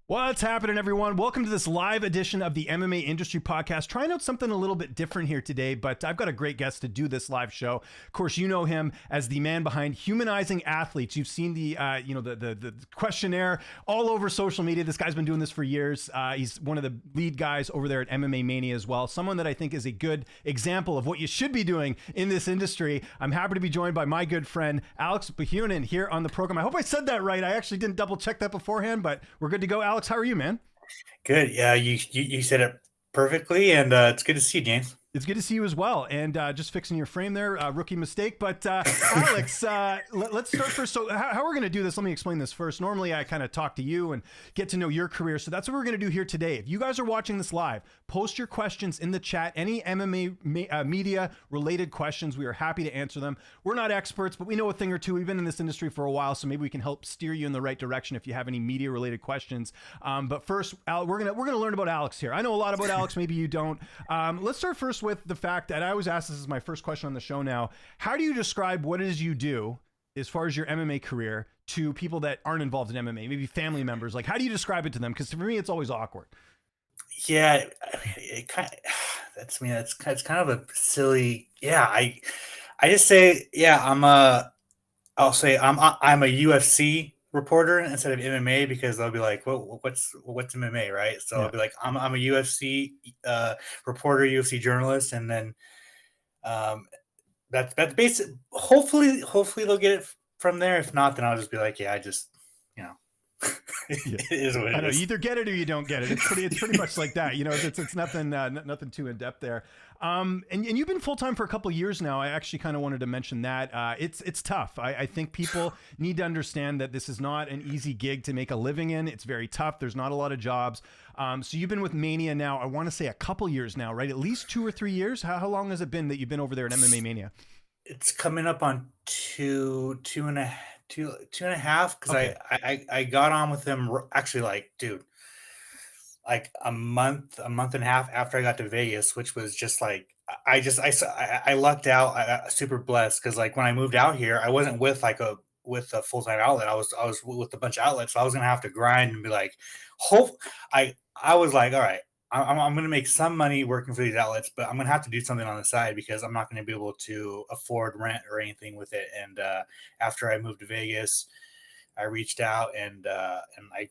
What's happening, everyone? Welcome to this live edition of the MMA Industry Podcast. Trying out something a little bit different here today, but I've got a great guest to do this live show. Of course, you know him as the man behind Humanizing Athletes. You've seen the questionnaire all over social media. This guy's been doing this for years. He's one of the lead guys over there at MMA Mania as well. Someone that I think is a good example of what you should be doing in this industry. I'm happy to be joined by my good friend Alex Behunin here on the program. I hope I said that right. I actually didn't double check that beforehand, but we're good to go. Alex, how are you, man? Good. Yeah, you said it perfectly, and it's good to see you, James. It's good to see you as well. And just fixing your frame there, rookie mistake. But Alex, let's start first. So how we're going to do this, let me explain this first. Normally, I kind of talk to you and get to know your career. So that's what we're going to do here today. If you guys are watching this live, post your questions in the chat. Any MMA media related questions, we are happy to answer them. We're not experts, but we know a thing or two. We've been in this industry for a while, so maybe we can help steer you in the right direction if you have any media related questions. But first, we're gonna learn about Alex here. I know a lot about Alex. Maybe you don't. Let's start first with the fact that I always ask, this is my first question on the show now. How do you describe what it is you do as far as your MMA career to people that aren't involved in MMA, maybe family members? Like, how do you describe it to them? Because for me, it's always awkward. Yeah, it kind of, that's kind of a silly. Yeah, I just say yeah. I'll say I'm a UFC reporter instead of MMA because they'll be like, well, what's MMA, right? So I'll Yeah. be like, I'm a UFC reporter, UFC journalist, and then um, that's basic. Hopefully they'll get it from there. If not, then I'll just be like, yeah, I just you know, Yeah. it is what I it know, you is. either get it or you don't get it. It's pretty much like that. It's nothing nothing too in depth there. And you've been full time for a couple of years now. I actually kind of wanted to mention that. It's tough. I think people need to understand that this is not an easy gig to make a living in. It's very tough. There's not a lot of jobs. So you've been with Mania now, I want to say a couple years now, right? At least 2 or 3 years. How long has it been that you've been over there at MMA Mania? It's coming up on two and a half because Okay. I got on with him actually like dude like a month and a half after I got to Vegas, which was just like I lucked out. I super blessed because like when I moved out here, I wasn't with a full time outlet. I was with a bunch of outlets, so I was gonna have to grind and be like, hope I was like, all right, I'm going to make some money working for these outlets, but I'm going to have to do something on the side because I'm not going to be able to afford rent or anything with it. And after I moved to Vegas, I reached out and I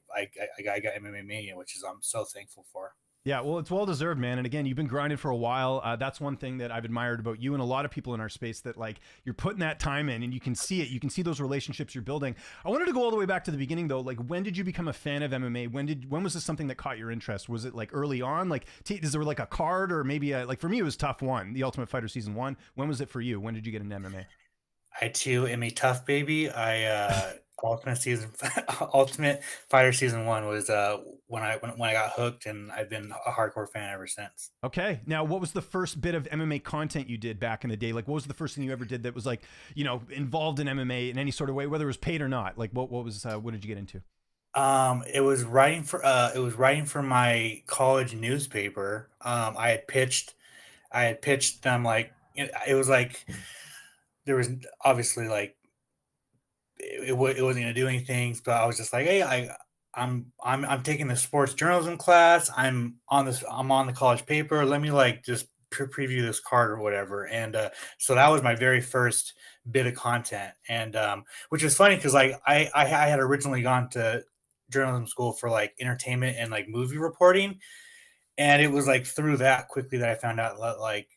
got MMA Mania, which is I'm so thankful for. Yeah, well, it's well deserved, man. And again, you've been grinding for a while. That's one thing that I've admired about you and a lot of people in our space, that like you're putting that time in and you can see it. You can see those relationships you're building. I wanted to go all the way back to the beginning though. Like, when did you become a fan of MMA? When was this something that caught your interest? Was it like early on? Like, is there like a card or maybe like for me, it was Tough One, The Ultimate Fighter Season 1. When was it for you? When did you get into MMA? I too am a tough baby. Ultimate season, Ultimate Fighter season one was when I got hooked, and I've been a hardcore fan ever since. Okay. Now, what was the first bit of MMA content you did back in the day? Like, what was the first thing you ever did that was like, involved in MMA in any sort of way, whether it was paid or not? Like, what did you get into? It was writing for my college newspaper. I had pitched them like it was like there was obviously like it wasn't going to do anything, but I was just like, hey, I'm taking the sports journalism class. I'm on the college paper. Let me like just preview this card or whatever. And so that was my very first bit of content, and which is funny because like I had originally gone to journalism school for like entertainment and like movie reporting, and it was like through that quickly that I found out that like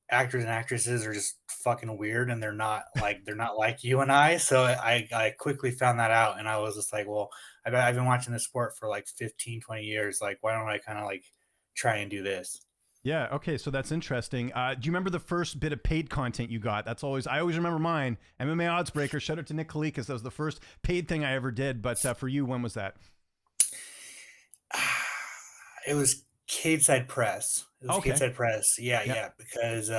actors and actresses are just fucking weird and they're not like you and I. So I quickly found that out and I was just like, well, I've been watching this sport for like 15, 20 years. Like, why don't I kind of like try and do this? Yeah. Okay. So that's interesting. Do you remember the first bit of paid content you got? I always remember mine. MMA Odds Breaker. Shout out to Nick Kalikas. That was the first paid thing I ever did. But for you, when was that? It was Cade Side Press. It was Cade Okay. Side Press. Yeah, Yeah. yeah. Because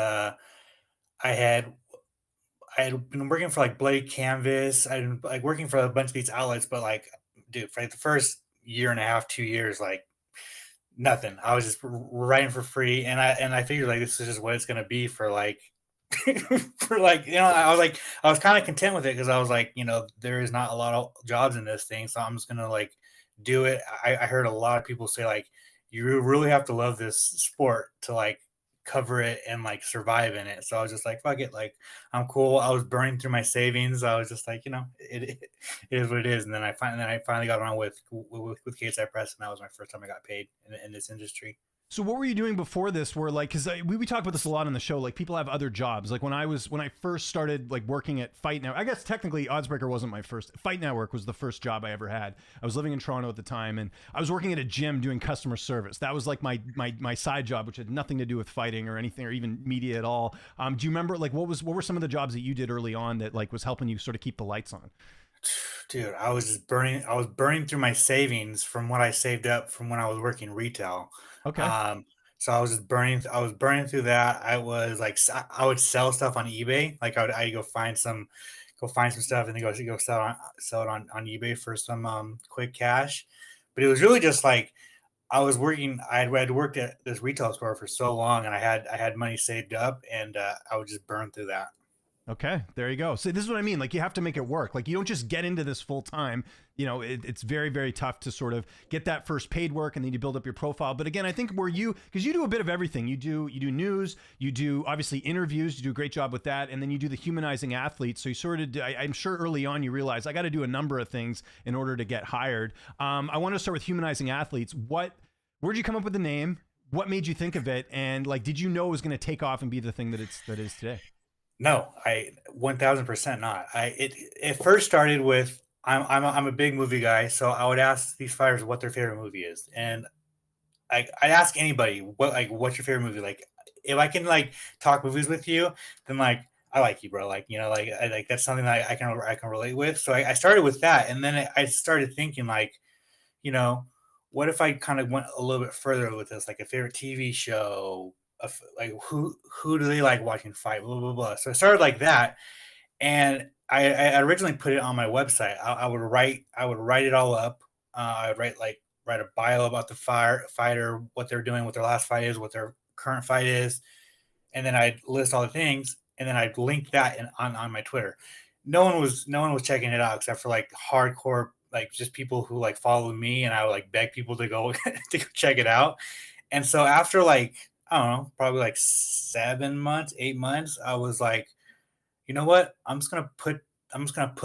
I had I had been working for like Blade Canvas. I'd been like working for a bunch of these outlets, but like, dude, for like the first year and a half, 2 years, like nothing. I was just writing for free, and I figured like this is just what it's gonna be for like for like I was kind of content with it because I was like there is not a lot of jobs in this thing, so I'm just gonna like do it. I heard a lot of people say like you really have to love this sport to like cover it and like survive in it. So I was just like, fuck it, like I'm cool. I was burning through my savings. I was just like, it is what it is. And then I finally got around with KSI Press, and that was my first time I got paid in this industry. So what were you doing before this? Where like, because we talk about this a lot on the show. Like people have other jobs. Like when I first started like working at Fight Network. I guess technically Oddsbreaker wasn't my first. Fight Network was the first job I ever had. I was living in Toronto at the time, and I was working at a gym doing customer service. That was like my side job, which had nothing to do with fighting or anything or even media at all. Do you remember like what were some of the jobs that you did early on that like was helping you sort of keep the lights on? Dude, I was burning through my savings from what I saved up from when I was working retail. Okay. Um, so I was burning through that. I was like, I would sell stuff on eBay. Like I'd go find some stuff and then go sell it on eBay for some quick cash. But it was really just like I was working. I had worked at this retail store for so long, and I had money saved up, and I would just burn through that. Okay, there you go. So this is what I mean. Like you have to make it work. Like you don't just get into this full time. It's very, very tough to sort of get that first paid work and then you build up your profile. But again, I think because you do a bit of everything. You do news, you do obviously interviews, you do a great job with that, and then you do the humanizing athletes. So you sort of, I'm sure early on you realize I got to do a number of things in order to get hired. I want to start with humanizing athletes. Where'd you come up with the name? What made you think of it? And like, did you know it was going to take off and be the thing that is today? No, I 1000% not. It first started with I'm a big movie guy, so I would ask these fighters what their favorite movie is, and I ask anybody what's your favorite movie? Like if I can like talk movies with you, then like I like you, bro. Like like that's something that I can relate with. So I started with that, and then I started thinking like you know, what if I kind of went a little bit further with this, like a favorite TV show, like who do they like watching fight, blah blah blah. So I started like that, and I originally put it on my website. I would write it all up. I would write a bio about the fighter, what they're doing, what their last fight is, what their current fight is, and then I'd list all the things, and then I'd link that on my Twitter. No one was checking it out except for like hardcore like just people who like follow me, and I would like beg people to go to go check it out. And so after like I don't know, probably like 7 months, 8 months, I was like, you know what? I'm just gonna put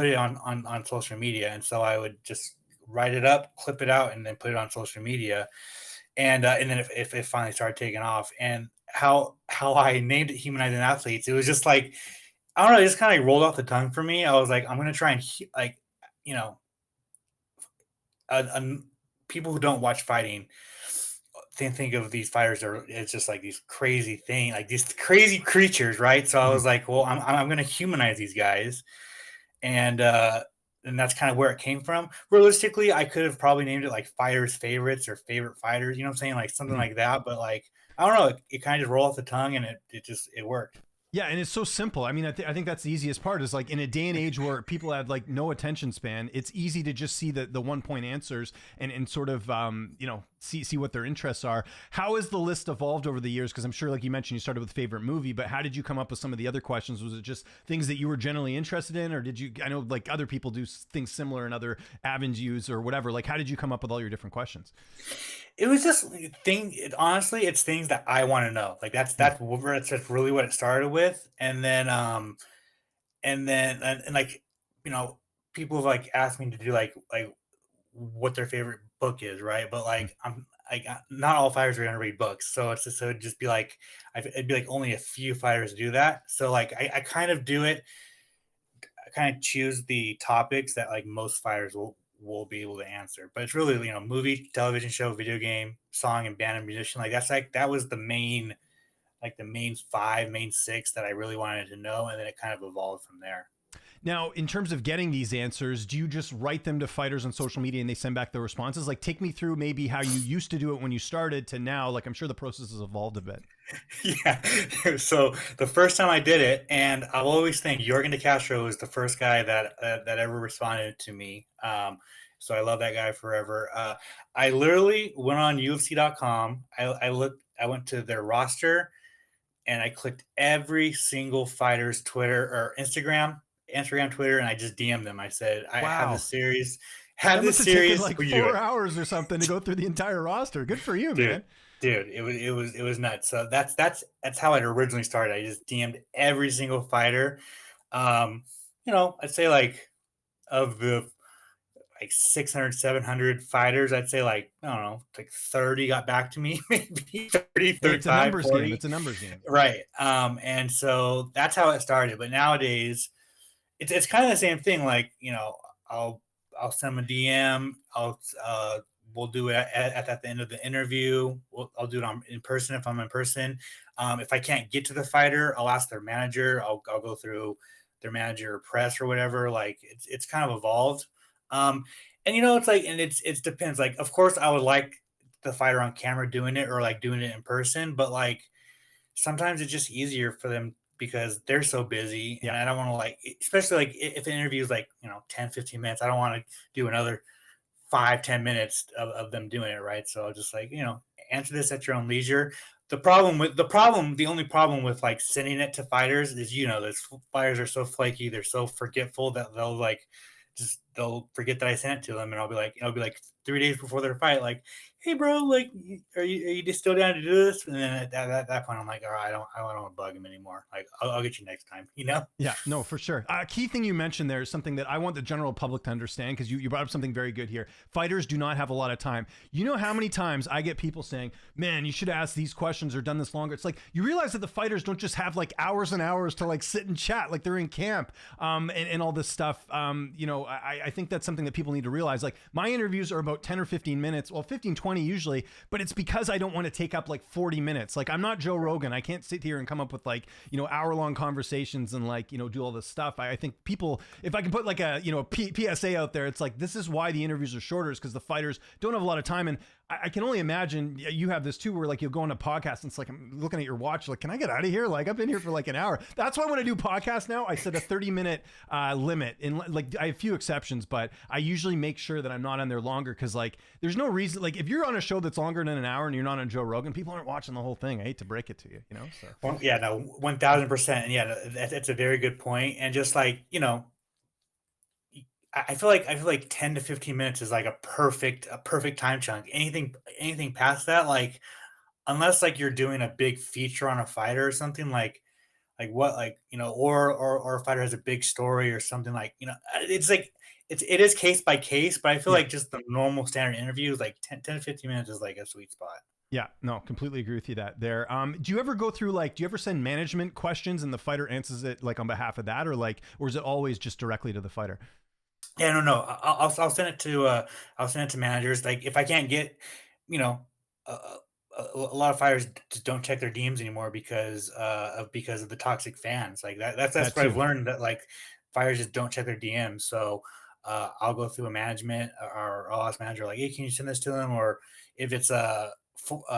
it on social media. And so I would just write it up, clip it out, and then put it on social media. And then if it finally started taking off, and how I named it Humanizing Athletes, it was just like I don't know, it just kind of like rolled off the tongue for me. I was like, I'm gonna try and like you know, people who don't watch fighting think of these fighters are it's just like these crazy thing like these crazy creatures, right? So I Mhm. was like, well, I'm gonna humanize these guys, and that's kind of where it came from. Realistically, I could have probably named it like fighters favorites or favorite fighters, you know what I'm saying, like something Mhm. like that. But like I don't know, it kind of just rolled off the tongue, and it worked. Yeah, and it's so simple. I mean, I think that's the easiest part is like in a day and age where people have like no attention span, it's easy to just see the 1 point answers and sort of see what their interests are. How has the list evolved over the years? Because I'm sure, like you mentioned, you started with favorite movie, but how did you come up with some of the other questions? Was it just things that you were generally interested in, or did you? I know like other people do things similar in other avenues or whatever. Like, how did you come up with all your different questions? It was just honestly, it's things that I want to know. Like Hmm. that's really what it started with, and like you know, people have like asked me to do like what their favorite book is, right? But like I'm like not all fighters are gonna read books, so it's just so it'd just be like it'd be like only a few fighters do that. So like I kind of do it. I kind of choose the topics that like most fighters will be able to answer. But it's really movie, television show, video game, song, and band and musician. Like that was the main five, main six that I really wanted to know, and then it kind of evolved from there. Now, in terms of getting these answers, do you just write them to fighters on social media and they send back the responses? Like, take me through maybe how you used to do it when you started to now. Like, I'm sure the process has evolved a bit. Yeah. So the first time I did it, and I'll always think Jorgen De Castro was the first guy that ever responded to me. So I love that guy forever. I literally went on UFC.com. I went to their roster, and I clicked every single fighter's Twitter or Instagram, Twitter, and I just DM'd them. I said, I have this Wow. series. Had That must this have taken series, like what are you 4 hours or something to go through the entire roster. Good for you, doing? man. Dude, it was nuts. So that's how it originally started. I just DM'd every single fighter. Um, I'd say like of the like 600, 700 fighters, I'd say like, I don't know, like 30 got back to me, maybe 30, Hey, it's a 35, numbers game. 40. It's a numbers game. Right. And so that's how it started. But nowadays, it's kind of the same thing. Like, I'll I'll send them a DM. We'll do it at the end of the interview. I'll do it in person if I'm in person. If I can't get to the fighter, I'll ask their manager. I'll go through their manager or press or whatever. Like it's kind of evolved. Um, and it's like, and it depends. Like, of course, I would like the fighter on camera doing it or like doing it in person, but like sometimes it's just easier for them because they're so busy and Yeah. I don't want to like especially like if an interview is like 10, 15 minutes, I don't want to do another 5, 10 minutes of them doing it, right? So I'll just like answer this at your own leisure. The only problem with like sending it to fighters is those fighters are so flaky, they're so forgetful that they'll forget that I sent it to them, and I'll be like 3 days before their fight, like, hey bro, like, are you just still down to do this? And then at that point, I'm like, all right, I don't want to bug him anymore. Like, I'll get you next time. Yeah, no, for sure. Key thing you mentioned there is something that I want the general public to understand because you brought up something very good here. Fighters do not have a lot of time. You know how many times I get people saying, man, you should have asked these questions or done this longer. It's like you realize that the fighters don't just have like hours and hours to like sit and chat like they're in camp and all this stuff. I think that's something that people need to realize. Like my interviews are about 10 or 15 minutes, well, 15, 20 usually, but it's because I don't want to take up like 40 minutes. Like I'm not Joe Rogan. I can't sit here and come up with like, hour-long conversations and like, do all this stuff. I think people, if I can put like a PSA out there, it's like, this is why the interviews are shorter, is because the fighters don't have a lot of time. And I can only imagine you have this too, where like you'll go on a podcast and it's like, I'm looking at your watch, like, can I get out of here? Like I've been here for like an hour. That's why when I do podcasts now, I set a 30-minute limit. And like I have a few exceptions, but I usually make sure that I'm not on there longer because like there's no reason. Like if you're on a show that's longer than an hour and you're not on Joe Rogan, people aren't watching the whole thing. I hate to break it to you, So Well, yeah, no, 1000%. And yeah, that's a very good point. And just like, I feel like 10 to 15 minutes is like a perfect time chunk. Anything past that, like unless like you're doing a big feature on a fighter or something like what like or a fighter has a big story or something like it's like it is case by case, but I feel yeah. like just the normal standard interview is like 10 to 15 minutes is like a sweet spot. Yeah, no, completely agree with you that there. Do you ever go through do you ever send management questions and the fighter answers it like on behalf of that, or is it always just directly to the fighter? Yeah, no. I'll send it to managers. Like if I can't get, you know, a lot of fighters just don't check their DMs anymore because of the toxic fans. Like that's That what I've too. learned, that like fighters just don't check their DMs. So I'll go through a management, or I'll ask manager like, hey, can you send this to them? Or if it's a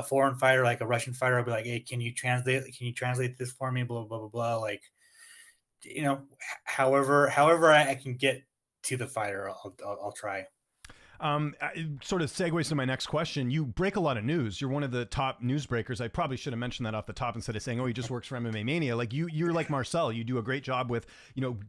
foreign fighter like a Russian fighter, I'll be like, hey, can you translate this for me? Blah blah blah blah. Like however I can get to the fighter, I'll try. It sort of segues to my next question. You break a lot of news. You're one of the top news breakers. I probably should have mentioned that off the top instead of saying, "Oh, he just works for MMA Mania." Like you're like Marcel. You do a great job with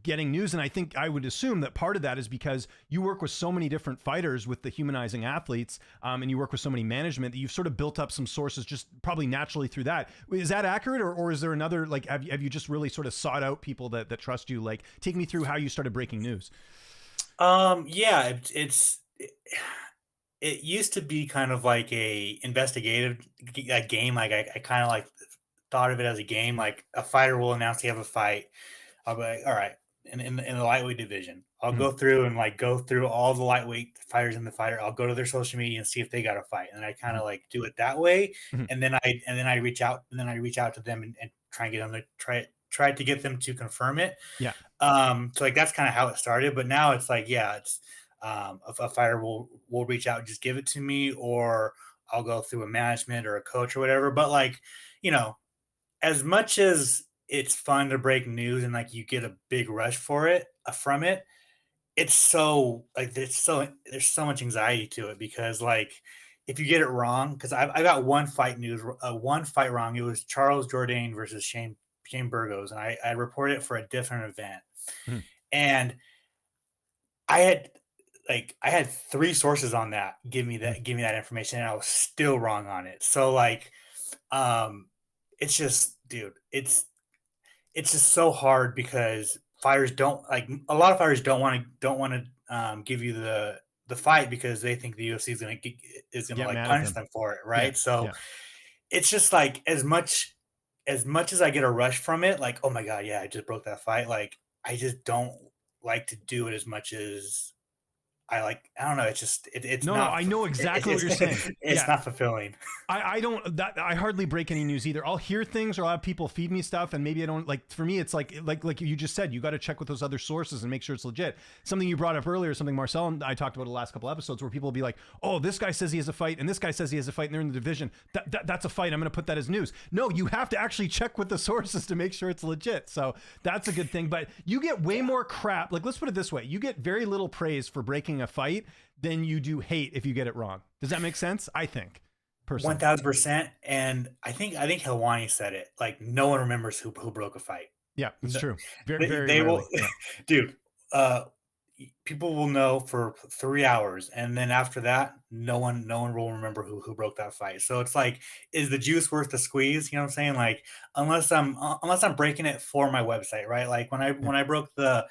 getting news, and I think I would assume that part of that is because you work with so many different fighters with the humanizing athletes, and you work with so many management that you've sort of built up some sources just probably naturally through that. Is that accurate, or is there another like have you just really sort of sought out people that trust you? Like, take me through how you started breaking news. Yeah, it used to be kind of like a investigative game. Like I kind of like thought of it as a game. Like a fighter will announce they have a fight. I'll be like, all right, in the lightweight division, I'll Mhm. go through and like go through all the lightweight fighters in the fighter. I'll go to their social media and see if they got a fight, and I kind Mhm. of like do it that way. Mhm. And then I reach out to them and try and get them to try to get them to confirm it. Yeah. So like that's kind of how it started, but now it's like, yeah, it's a fighter will reach out and just give it to me, or I'll go through a management or a coach or whatever. But like, you know, as much as it's fun to break news and like you get a big rush for it from it, it's so like there's so much anxiety to it because like if you get it wrong, because I got one fight wrong. It was Charles Jourdain versus Shane Burgos, and I reported it for a different event, Mhm. and I had like I had 3 sources on that Mhm. give me that information, and I was still wrong on it. So, like, um, it's just dude, it's just so hard because fighters don't like a lot of fighters don't wanna, give you the fight because they think the UFC is gonna, Get like, mad at punish them. them for it, Yeah, right? So, yeah. it's just, like, as much as I get a rush from it, like, "Oh my god, yeah, I just broke that fight," like, I just don't like to do it as much as I don't know, it's No, no, not I f know it's exactly what you're saying. it's Yeah, not fulfilling. I don't that I hardly break any news either. I'll hear things or I'll have people feed me stuff and maybe I don't like for me it's like you just said, you got to check with those other sources and make sure it's legit. Something you brought up earlier, something Marcel and I talked about the last couple episodes where people will be like, "Oh, this guy says he has a fight and this guy says he has a fight and they're in the division. That's a fight. I'm going to put that as news." No, you have to actually check with the sources to make sure it's legit. So, that's a good thing, but you get way more crap. Like let's put it this way. You get very little praise for breaking a fight than you do hate if you get it wrong. Does that make sense? I think personally. 1000%, and I think Helwani said it, like, no one remembers who broke a fight. Yeah, that's No true. Very, very they will rarely. Yeah. dude, people will know for 3 hours, and then after that, no one will remember who broke that fight. So it's like, is the juice worth the squeeze? You know what I'm saying? Like, unless I'm breaking it for my website, right? Like, Yeah. when I broke the,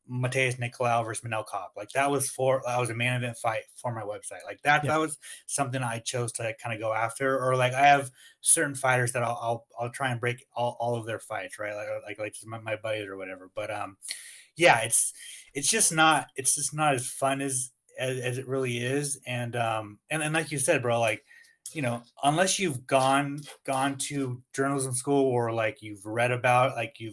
Mateus Nicolau versus Manel Cop, like, that was a main event fight for my website. Like, Yeah. that was something I chose to kinda go after, or, like, I have certain fighters that I'll try and break all of their fights, right? Like just my buddies or whatever. But yeah, it's just not as fun as it really is. And like you said, bro, like, unless you've gone to journalism school, or like you've read about, like, you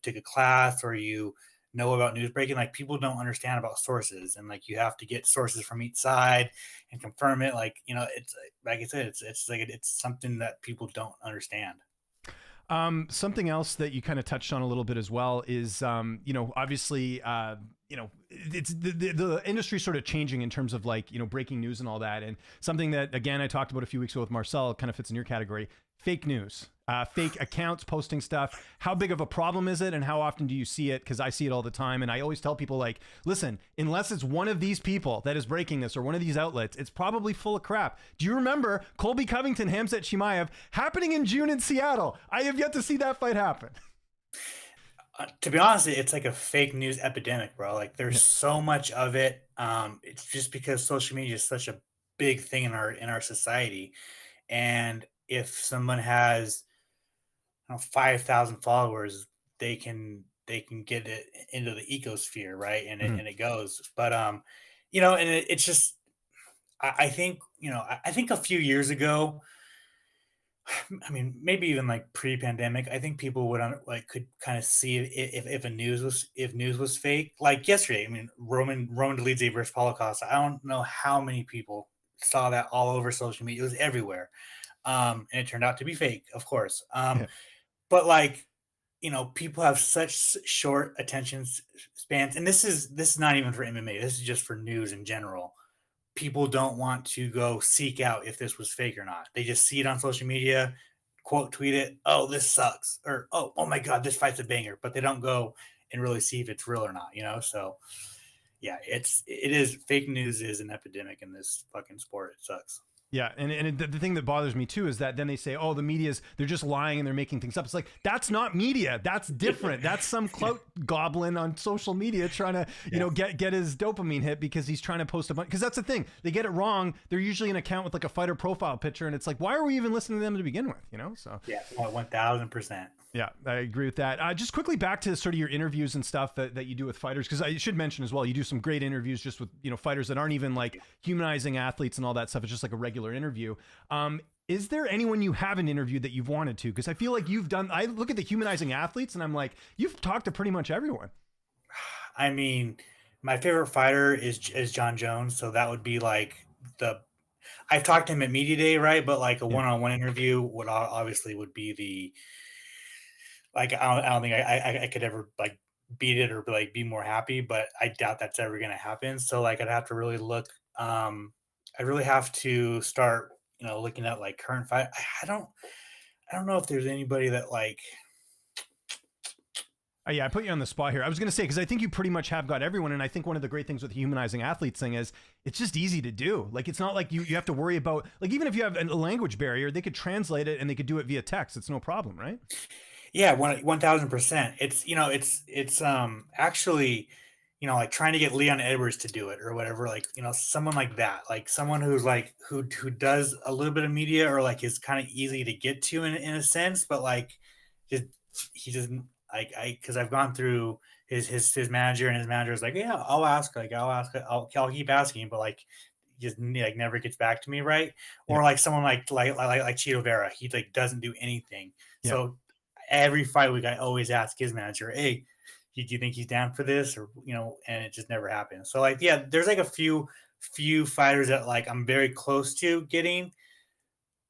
took a class, or you know about news breaking, like, people don't understand about sources, and like, you have to get sources from each side and confirm it. Like, it's like I said, it's like it's something that people don't understand. Something else that you kind of touched on a little bit as well is, obviously, it's the industry sort of changing in terms of like, breaking news and all that. And something that, again, I talked about a few weeks ago with Marcel kind of fits in your category, fake news. Fake accounts posting stuff. How big of a problem is it, and how often do you see it? Because I see it all the time, and I always tell people like, listen, unless it's one of these people that is breaking this or one of these outlets, it's probably full of crap. Do you remember Colby Covington, Hamzat Chimaev happening in June in Seattle? I have yet to see that fight happen. To be honest, it's like a fake news epidemic, bro. Like, there's Yeah. so much of it. It's just because social media is such a big thing in our society. And if someone has, 5,000 followers, they can get it into the ecosphere, right? Mhm. And it goes. But and it's just I think I think a few years ago, I mean, maybe even like pre-pandemic, I think people would like could kind of see if a if news was fake. Like yesterday, I mean, Roman Dolidze versus Paulo Costa. I don't know how many people saw that all over social media. It was everywhere, and it turned out to be fake, of course. Yeah. But like, people have such short attention spans, and this is not even for MMA. This is just for news in general. People don't want to go seek out if this was fake or not. They just see it on social media, quote tweet it, "Oh, this sucks," or oh my god, this fight's a banger," but they don't go and really see if it's real or not. So yeah, it is fake news is an epidemic in this fucking sport. It sucks. Yeah, and the thing that bothers me too is that then they say, "Oh, the media's they're just lying and they're making things up." It's like that's not media. That's different. That's some clout goblin on social media trying to, Yeah. get his dopamine hit because he's trying to post a bunch. Because that's the thing, they get it wrong. They're usually an account with like a fighter profile picture, and it's like, why are we even listening to them to begin with? So Yeah, 1000%. yeah, I agree with that. Just quickly back to sort of your interviews and stuff that you do with fighters, because I should mention as well, you do some great interviews just with fighters that aren't even like humanizing athletes and all that stuff. It's just like a regular interview. Is there anyone you haven't interviewed that you've wanted to? Because I feel like you've done. I look at the humanizing athletes and I'm like, you've talked to pretty much everyone. I mean, my favorite fighter is John Jones, so that would be like the I've talked to him at media day, right? But like a Yeah, one-on-one interview obviously would be the like I don't think I could ever like beat it or like be more happy, but I doubt that's ever gonna happen. So like I'd have to really look. I really have to start, looking at like current fight. I don't know if there's anybody that like Yeah, I put you on the spot here. I was going to say, because I think you pretty much have got everyone. And I think one of the great things with the humanizing athletes thing is it's just easy to do. Like, it's not like you have to worry about, like, even if you have a language barrier, they could translate it and they could do it via text. It's no problem, right? Yeah, 1000%. It's actually, like trying to get Leon Edwards to do it or whatever, like, someone like that, like someone who's like who does a little bit of media or like is kind of easy to get to in a sense, but like just he doesn't like I because I've gone through his manager, and his manager is like, yeah, I'll keep asking, but like just like never gets back to me, right? Yeah. Or like someone like Cheeto Vera, he like doesn't do anything. Yeah. So every fight week, I always ask his manager, "Hey, do you think he's down for this?" Or and it just never happens. So like, yeah, there's like a few fighters that like I'm very close to getting,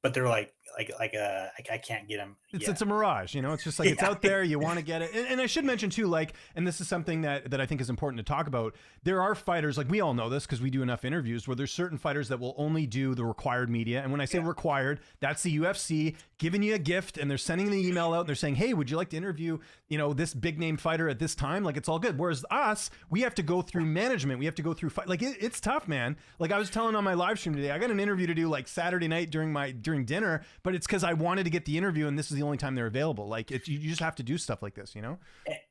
but they're like I can't get them yet. It's a mirage, it's just like it's Yeah. out there. You want to get it. And I should mention too, like, and this is something that I think is important to talk about. There are fighters, like we all know this because we do enough interviews, where there's certain fighters that will only do the required media. And when I say required, that's the UFC giving you a gift, and they're sending the email out and they're saying, hey, would you like to interview, this big name fighter at this time? Like, it's all good. Whereas us, we have to go through management. We have to go through like it's tough, man. Like I was telling on my live stream today, I got an interview to do like Saturday night during dinner, but it's because I wanted to get the interview and this is the only time they're available. Like you just have to do stuff like this,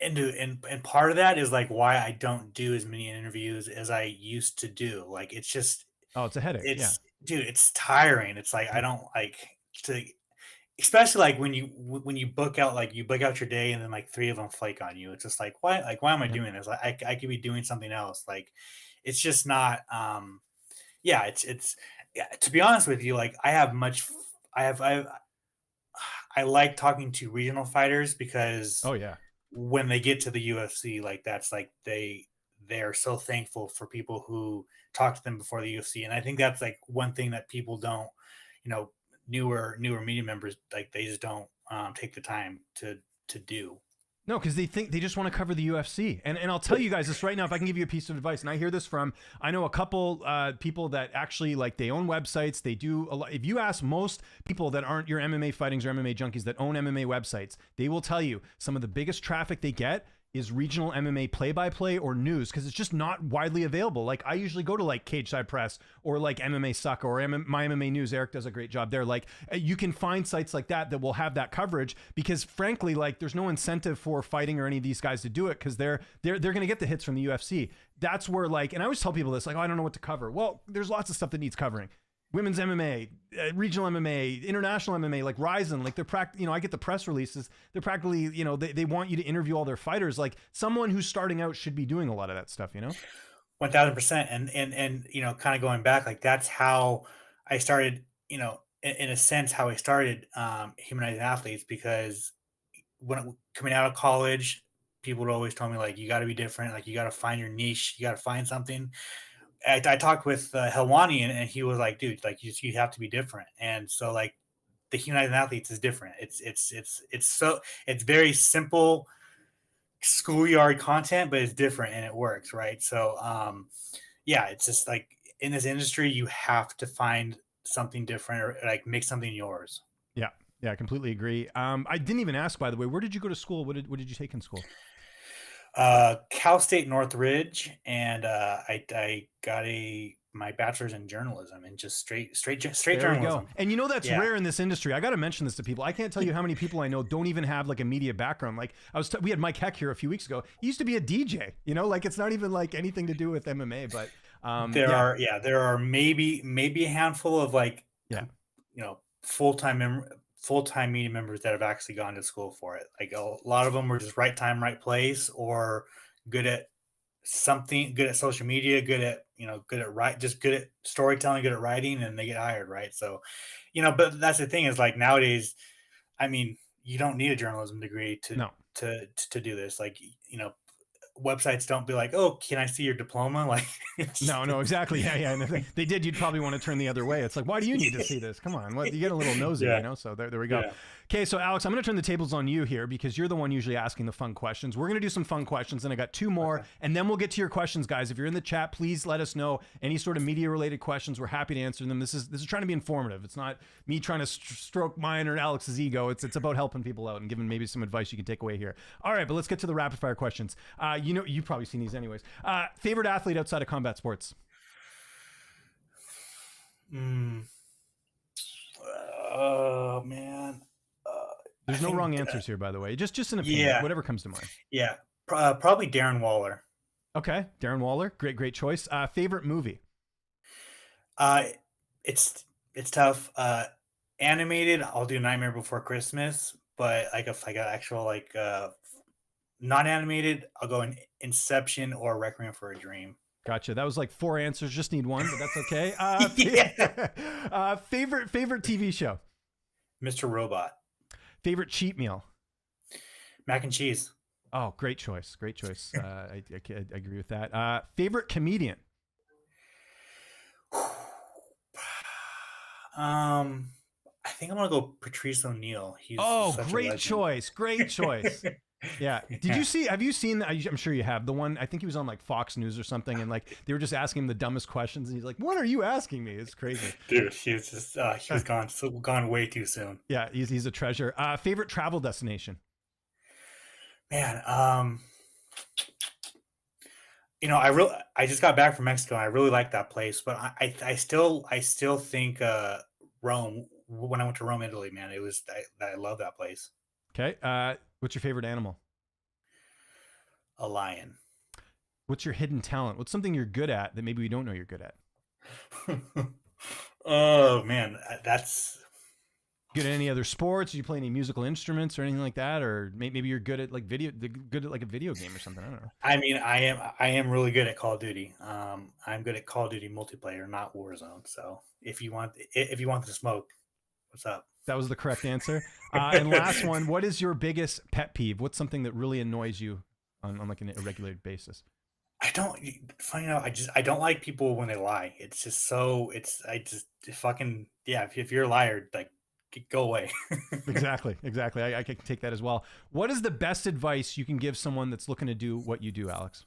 And part of that is like why I don't do as many interviews as I used to do. Like it's just Oh, it's a headache. Yeah. dude, it's tiring. It's like I don't like to, especially like when you book out, like you book out your day and then like three of them flake on you. It's just like why am I doing this? Like I could be doing something else. Like it's just not yeah, it's yeah, to be honest with you, like I like talking to regional fighters because Oh yeah. when they get to the UFC, like that's like they're so thankful for people who talk to them before the UFC. And I think that's like one thing that people don't, you know, newer media members, like they just don't take the time to do. No, because they think they just want to cover the UFC. And I'll tell you guys this right now, if I can give you a piece of advice, and I hear this from, I know a couple people that actually, like, they own websites. They do a lot. If you ask most people that aren't your MMA fightings or MMA junkies that own MMA websites, they will tell you some of the biggest traffic they get is regional MMA play-by-play or news, because it's just not widely available. Like I usually go to like Cage Side Press or like MMA Suck or My MMA News. Eric does a great job there. Like you can find sites like that will have that coverage, because frankly, like there's no incentive for fighting or any of these guys to do it, because they're going to get the hits from the UFC. That's where, like, and I always tell people this, like, oh, I don't know what to cover. Well, there's lots of stuff that needs covering. Women's MMA, regional MMA, international MMA, like Ryzen, like they're I get the press releases. They're practically, they want you to interview all their fighters. Like someone who's starting out should be doing a lot of that stuff, 1000%. And kind of going back, like that's how I started, in a sense, how I started humanizing athletes, because coming out of college, people would always tell me, like, you got to be different. Like, you got to find your niche. You got to find something. I talked with Helwani, and he was like, dude, like you have to be different. And so like the humanizing athletes is different. It's very simple schoolyard content, but it's different and it works, right? So yeah, it's just like in this industry, you have to find something different or like make something yours. Yeah. Yeah, I completely agree. I didn't even ask, by the way, where did you go to school? What did you take in school? Cal State Northridge, and I got my bachelor's in journalism, and just straight There journalism. we go. And that's Yeah. rare in this industry. I got to mention this to people. I can't tell you how many people I know don't even have like a media background. Like we had Mike Heck here a few weeks ago. He used to be a DJ. Like it's not even like anything to do with MMA. But there are maybe a handful of like full-time media members that have actually gone to school for it. Like a lot of them were just right time, right place, or good at something, good at social media, good at good at storytelling, good at writing, and they get hired, right? So, but that's the thing, is like nowadays, I mean, you don't need a journalism degree to do this. Like, websites don't be like, oh, can I see your diploma? Like, no, exactly. Yeah. And if they did, you'd probably want to turn the other way. It's like, why do you need to see this? Come on. What, you get a little nosy, So there we go. Yeah. Okay, so Alex, I'm going to turn the tables on you here because you're the one usually asking the fun questions. We're going to do some fun questions, and I got two more, and then we'll get to your questions, guys. If you're in the chat, please let us know any sort of media-related questions. We're happy to answer them. This is trying to be informative. It's not me trying to stroke mine or Alex's ego. It's about helping people out and giving maybe some advice you can take away here. All right, but let's get to the rapid-fire questions. You've probably seen these anyways. Favorite athlete outside of combat sports? Oh man. There's no wrong answers here, by the way. Just an opinion, whatever comes to mind. Yeah, probably Darren Waller. Okay, Darren Waller, great choice. Favorite movie? It's tough. Animated, I'll do Nightmare Before Christmas, but like if I got actual like non-animated, I'll go in Inception or Requiem for a Dream. Gotcha. That was like 4 answers. Just need one, but that's okay. Favorite TV show? Mr. Robot. Favorite cheat meal? Mac and cheese. Oh, great choice. Great choice. I agree with that. Favorite comedian? I think I'm gonna go Patrice O'Neal. He's great choice. Great choice. Yeah. Have you seen, I'm sure you have, the one, I think he was on like Fox News or something, and like they were just asking him the dumbest questions, and he's like, what are you asking me? It's crazy. Dude, he was just, he was gone way too soon. Yeah, he's a treasure. Favorite travel destination? Man, I just got back from Mexico, and I really like that place, but I still think Rome. When I went to Rome, Italy, man, I love that place. Okay. What's your favorite animal? A lion. What's your hidden talent? What's something you're good at that maybe we don't know you're good at? Oh man, that's good at any other sports? Do you play any musical instruments or anything like that? Or maybe you're good at like a video game or something. I don't know. I mean, I am really good at Call of Duty. I'm good at Call of Duty multiplayer, not Warzone. So if you want to smoke, what's up? That was the correct answer. And last one, what is your biggest pet peeve? What's something that really annoys you on like an irregular basis? I don't like people when they lie. It's just so if you're a liar, like go away. Exactly. I can take that as well. What is the best advice you can give someone that's looking to do what you do, Alex?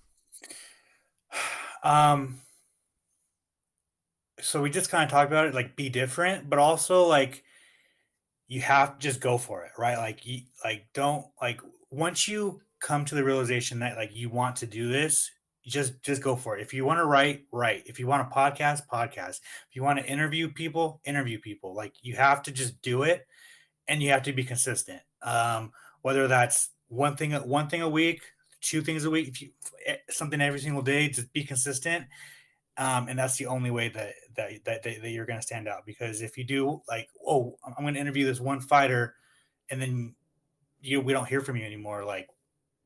So we just kind of talked about it, like be different, but also like you have to just go for it, right? Don't once you come to the realization that like you want to do this, just go for it. If you want to write. If you want to podcast. If you want to interview people. Like you have to just do it, and you have to be consistent. Whether that's one thing a week, 2 things a week, if you something every single day, just be consistent. And that's the only way that you're going to stand out. Because if you do like, oh, I'm going to interview this one fighter, and then we don't hear from you anymore, like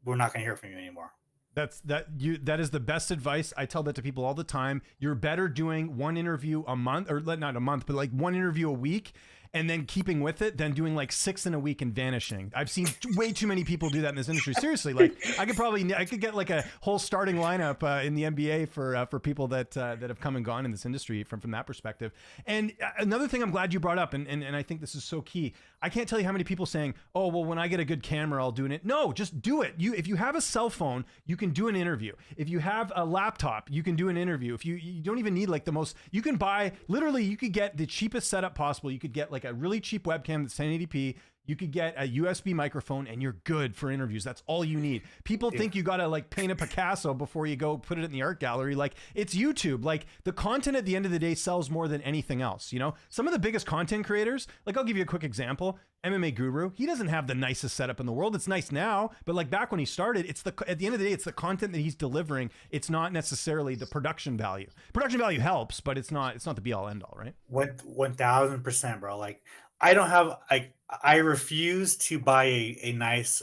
we're not going to hear from you anymore. That is the best advice. I tell that to people all the time. You're better doing one interview a month, or not a month, but like one interview a week, and then keeping with it, than doing like 6 in a week and vanishing. I've seen way too many people do that in this industry. Seriously, like I could get like a whole starting lineup in the NBA for people that have come and gone in this industry from that perspective. And another thing I'm glad you brought up, and I think this is so key. I can't tell you how many people saying, "Oh, well, when I get a good camera, I'll do it." No, just do it. If you have a cell phone, you can do an interview. If you have a laptop, you can do an interview. If you don't even need like the most, you can buy, literally, you could get the cheapest setup possible. You could get like a really cheap webcam that's 1080p. You could get a USB microphone, and you're good for interviews. That's all you need. People think you gotta like paint a Picasso before you go put it in the art gallery. Like it's YouTube. Like the content at the end of the day sells more than anything else. You know, some of the biggest content creators, like I'll give you a quick example. MMA Guru, he doesn't have the nicest setup in the world. It's nice now, but like back when he started, at the end of the day, it's the content that he's delivering. It's not necessarily the production value. Production value helps, but it's not the be all end all, right? 1000%, bro. Like I don't have, I refuse to buy a nice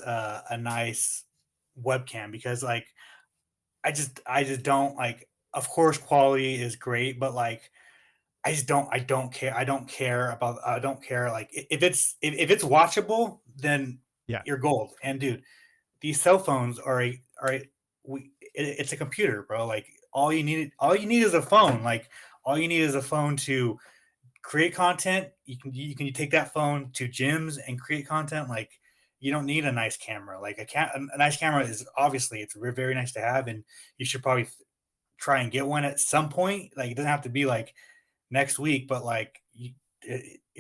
webcam, because like I just don't like, of course quality is great, but like I don't care like if it's watchable, then you're gold. And dude, these cell phones it's a computer, bro. Like all you need is a phone. Like all you need is a phone to create content. You can take that phone to gyms and create content. Like, you don't need a nice camera. Like, a nice camera is obviously, it's very nice to have, and you should probably try and get one at some point. Like, it doesn't have to be like next week, but like, your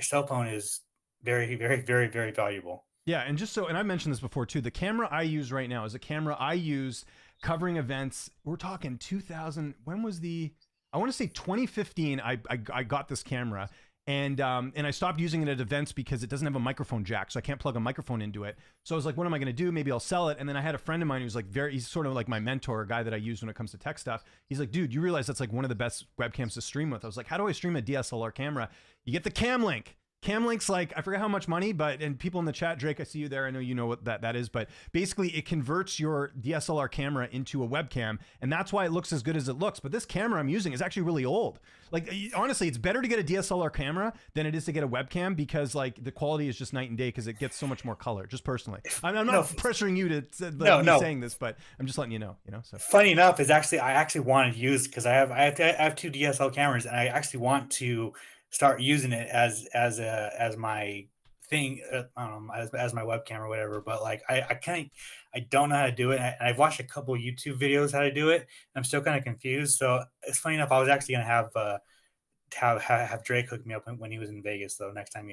cell phone is very valuable. Yeah, and just so, and I mentioned this before too, the camera I use right now is a camera I use covering events. We're talking 2000. When was the? I want to say 2015. I got this camera, and I stopped using it at events because it doesn't have a microphone jack, so I can't plug a microphone into it. So I was like, what am I going to do? Maybe I'll sell it. And then I had a friend of mine who's like he's sort of like my mentor, a guy that I use when it comes to tech stuff. He's like, dude, you realize that's like one of the best webcams to stream with. I was like, how do I stream a DSLR camera? You get the Cam Link. Camlink's like, I forget how much money, but, and people in the chat, Drake, I see you there. I know you know what that is, but basically it converts your DSLR camera into a webcam, and that's why it looks as good as it looks. But this camera I'm using is actually really old. Like, honestly, it's better to get a DSLR camera than it is to get a webcam, because like the quality is just night and day because it gets so much more color, just personally. I'm not pressuring you to me saying this, but I'm just letting you know, so. Funny enough is I actually want to use, because I have two DSL cameras, and I actually want to start using it as my thing, as my webcam or whatever. But like, I don't know how to do it. And I've watched a couple YouTube videos how to do it, and I'm still kind of confused. So it's funny enough, I was actually gonna have Drake hook me up when he was in Vegas. So next time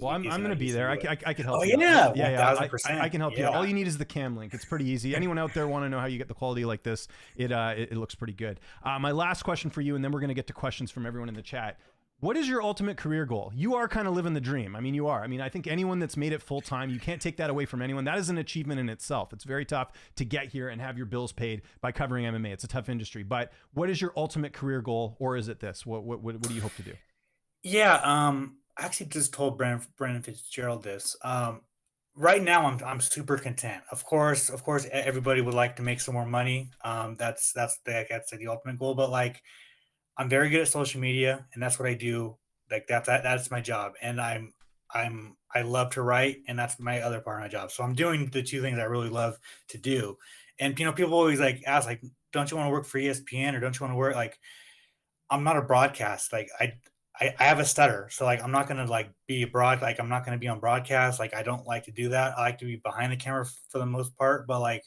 well, I'm going to be there. I can help. Oh you yeah, yeah, 1000%. I can help you. All you need is the Cam Link. It's pretty easy. Anyone out there want to know how you get the quality like this? It looks pretty good. My last question for you, and then we're going to get to questions from everyone in the chat. What is your ultimate career goal? You are kind of living the dream. I mean, you are. I mean, I think anyone that's made it full time, you can't take that away from anyone. That is an achievement in itself. It's very tough to get here and have your bills paid by covering MMA. It's a tough industry. But what is your ultimate career goal, or is it this? What do you hope to do? Yeah, I actually just told Brendan Fitzgerald this. Right now, I'm super content. Of course, everybody would like to make some more money. That's the ultimate goal. But like, I'm very good at social media, and that's what I do. Like, that's my job, and I love to write, and that's my other part of my job. So I'm doing the two things I really love to do. And people always like ask, like, don't you want to work for ESPN, or don't you want to work like? I'm not a broadcast. Like, I have a stutter, so like, I'm not gonna like be like, I'm not gonna be on broadcast. Like, I don't like to do that. I like to be behind the camera for the most part. But like,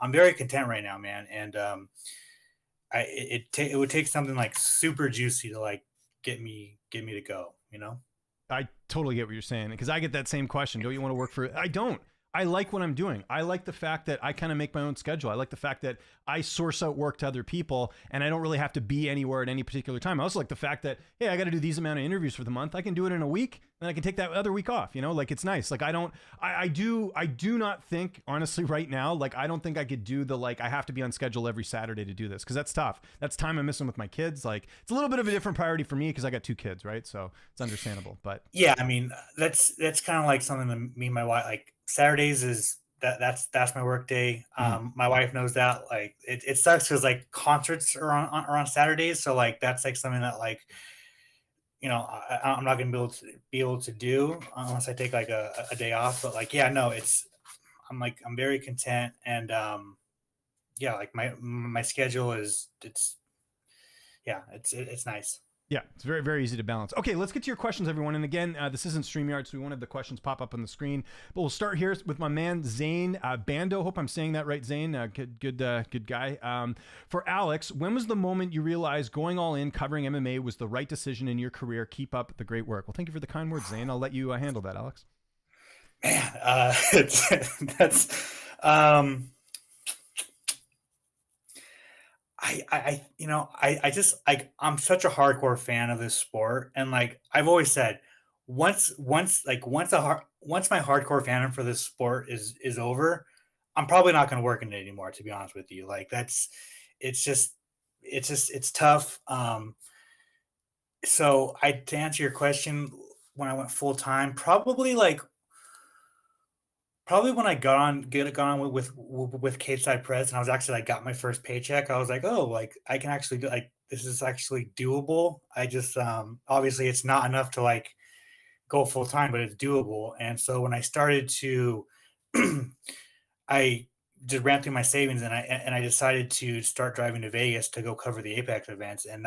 I'm very content right now, man. And it would take something like super juicy to like get me to go. I totally get what you're saying, because I get that same question. Don't you want to work for? I don't. I like what I'm doing. I like the fact that I kind of make my own schedule. I like the fact that I source out work to other people, and I don't really have to be anywhere at any particular time. I also like the fact that, hey, I got to do these amount of interviews for the month. I can do it in a week, and I can take that other week off. Like, it's nice. Like, I do not think, honestly, right now, like, I don't think I could do the, like, I have to be on schedule every Saturday to do this, because that's tough. That's time I'm missing with my kids. Like, it's a little bit of a different priority for me because I got 2 kids, right? So it's understandable. But Yeah, I mean, that's kind of like something that me and my wife, like, Saturdays is that's my work day. mhm. My wife knows that. Like, it sucks because like concerts are on Saturdays, so like, that's like something that like, I'm not gonna be able to do unless I take like a day off. But like, yeah, no, I'm very content. And yeah, like, my schedule is, it's nice. Yeah, it's very, very easy to balance. Okay, let's get to your questions, everyone. And again, this isn't StreamYard, so we wanted the questions pop up on the screen. But we'll start here with my man, Zane Bando. Hope I'm saying that right, Zane. Good guy. For Alex, when was the moment you realized going all in covering MMA was the right decision in your career? Keep up the great work. Well, thank you for the kind words, Zane. I'll let you handle that, Alex. Man, that's I just, like, I'm such a hardcore fan of this sport, and like, I've always said, once my hardcore fandom for this sport is over, I'm probably not going to work in it anymore. To be honest with you, like, it's just it's tough. So, to answer your question, when I went full time, probably when I got on with Kate Press, and I was actually like, got my first paycheck. I was like, oh, like, I can actually do, like, this is actually doable. I just, obviously it's not enough to like go full time, but it's doable. And so when I started to, I just ran through my savings, and I decided to start driving to Vegas to go cover the Apex events, and